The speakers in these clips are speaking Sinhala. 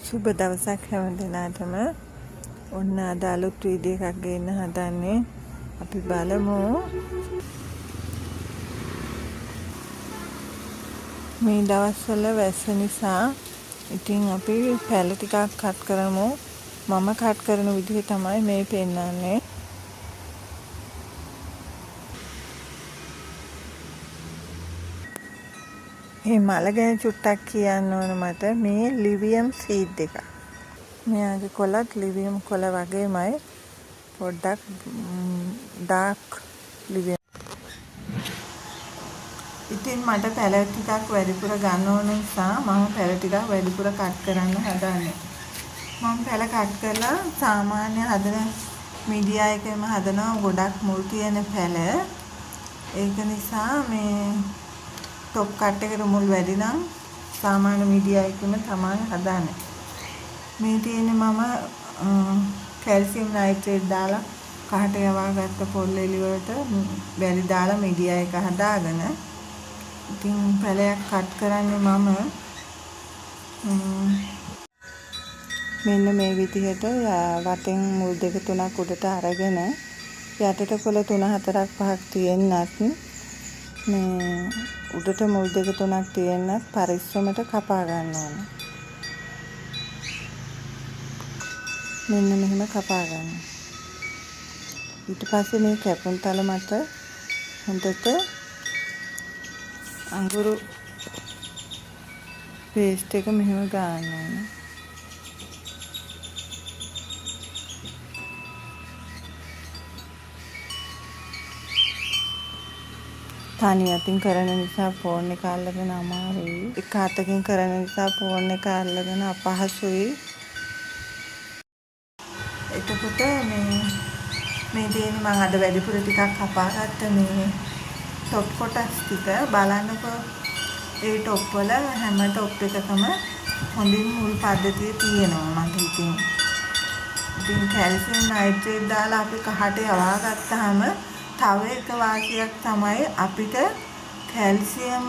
සුබ දවසක් හැම දිනාටම. ඔන්න අද අලුත් වීඩියෝ එකක් ගේන්න හදන්නේ. අපි බලමු මේ දවස්වල වැස්ස නිසා ඉතින් අපි පැල ටිකක් කට් කරමු. මම කට් කරන විදිහ තමයි මේ පෙන්නන්නේ. මේ මල ගැන චුට්ටක් කියන්න ඕන මට. මේ ලිවියම් සීඩ් එක. මෙයාගේ කොළත් ලිවියම් කොළ වගේමයි. පොඩ්ඩක් ඩාර්ක් ලිවියම්. ඉතින් මට පැල ටිකක් වැඩිපුර ගන්න ඕන නිසා මම පැල ටිකක් වැඩිපුර කට් කරන්න හදන්නේ. මම පැල කට් කරලා සාමාන්‍ය හදන මීඩියා එකේම හදනවා ගොඩක් මුල් තියෙන පැල. ඒක නිසා මේ টොප් කට් එකට මුල් වැඩි නම් සාමාන්‍ය මීඩියා එකේම තමයි හදන්නේ. මේ තියෙන්නේ මම කැල්සියම් නයිට්‍රේට් දාලා කහට යවාගත්ත පොල් එලි වලට බැලි දාලා මීඩියා එක හදාගෙන ඉතින් පැලයක් කට් කරන්නේ මම මෙන්න මේ විදිහට වටෙන් මුල් දෙක තුනක් උඩට අරගෙන යටට කොළ 3-4-5ක් තියෙන්නත් මේ උඩට මුල් දෙක තුනක් තියෙන්නත් පරිස්සමට කපා ගන්න ඕන. මෙන්න මෙහෙම කපා ගන්න. ඊට පස්සේ මේ කැපුම් තල මත හොඳට අඟුරු පේස්ට් එක මෙහෙම ගන්න ඕන. තනි අතින් කරන නිසා ෆෝන් එක අල්ලගෙන අමාරුයි. එක අතකින් කරන නිසා ෆෝන් එක අල්ලගෙන අපහසුයි. එතකොට මේ දෙන්නේ මම අද වැඩිපුර ටිකක් කපාගත්ත මේ টොප් කොටස් ටික බලන්නකෝ. ඒ টොප් වල හැම টොප් එකකම හොඳින් මුල් පද්ධතිය තියෙනවා මට ඉතින් කැල්සියම් නයිට්‍රේට් දාලා අපි කහට යවා ගත්තාම තව එක වාසියක් තමයි අපිට කැල්සියම්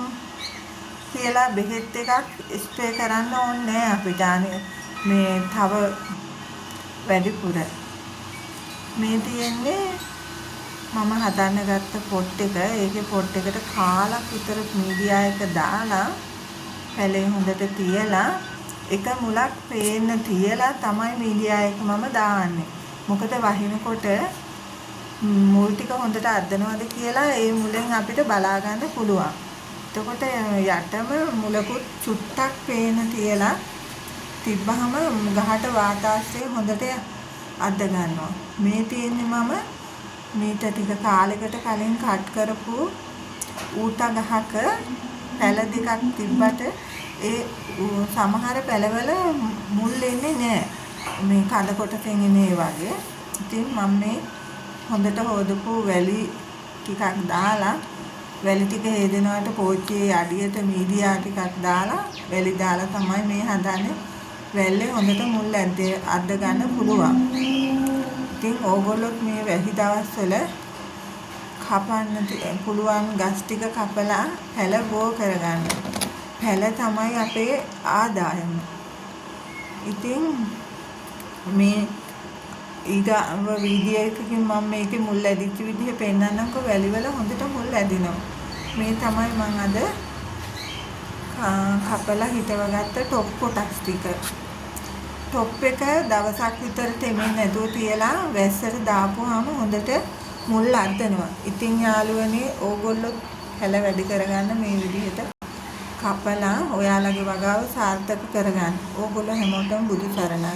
කියලා බෙහෙත් එකක් ස්ප්‍රේ කරන්න ඕනේ නැහැ අපිට. මේ තව වැඩිපුර මේ තියෙන්නේ මම හදන්න ගත්ත පොට් එක. ඒකේ පොට් එකට කාලක් විතර මීඩියා එක දාලා පැලේ හොඳට තියලා එක මුලක් පේන්න තියලා තමයි මීඩියා එක මම දාන්නේ. මොකද වහිනකොට මුල් ටික හොඳට අද්දනවද කියලා ඒ මුලෙන් අපිට බලා ගන්න පුළුවන්. එතකොට යටම මුලකුත් චුට්ටක් පේන තියලා තිබ්බහම ගහට වාතාශ්‍රය හොඳට අද්ද ගන්නවා. මේ තියෙන්නේ මම මීට ටික කාලයකට කලින් කට් කරපු ඌට ගහක පැල දෙකක් තිබ්බට ඒ සමහර පැලවල මුල් එන්නේ නැහැ. මේ කඳ කොටසෙන් එන්නේ වගේ. ඉතින් මම මේ හොඳට හොදපු වැලි ටිකක් දාලා වැලි ටික හේදෙනවට පෝච්චියේ අඩියට මීඩියා ටිකක් දාලා වැලි දාලා තමයි මේ හදන්නේ. වැල්ලේ හොඳට මුල් අද්ද ගන්න පුළුවන්. ඉතින් ඕගොල්ලොත් මේ වැහි දවස්වල කපන්න පුළුවන් ගස් ටික කපලා පැල බෝ කරගන්න. පැල තමයි අපේ ආදායම. ඉතින් මේ ඊගාව වීඩියෝ එකකින් මම මේකේ මුල් ඇදිච්ච විදිහ පෙන්නන්නම්කො. වැලිවල හොඳට මුල් ඇදිනවා. මේ තමයි මම අද කපලා හිටවගත්ත টොප් කොටස් ටික. টොප් එක දවසක් විතර තෙමෙන්නේ නැතුව තියලා වැස්සට දාපුවාම හොඳට මුල් අද්දනවා. ඉතින් යාළුවනේ ඕගොල්ලෝ හැල වැඩි කරගන්න මේ විදිහට කපලා ඔයාලගේ වගාව සාර්ථක කරගන්න. ඕගොල්ලෝ හැමෝටම බුදු සරණයි.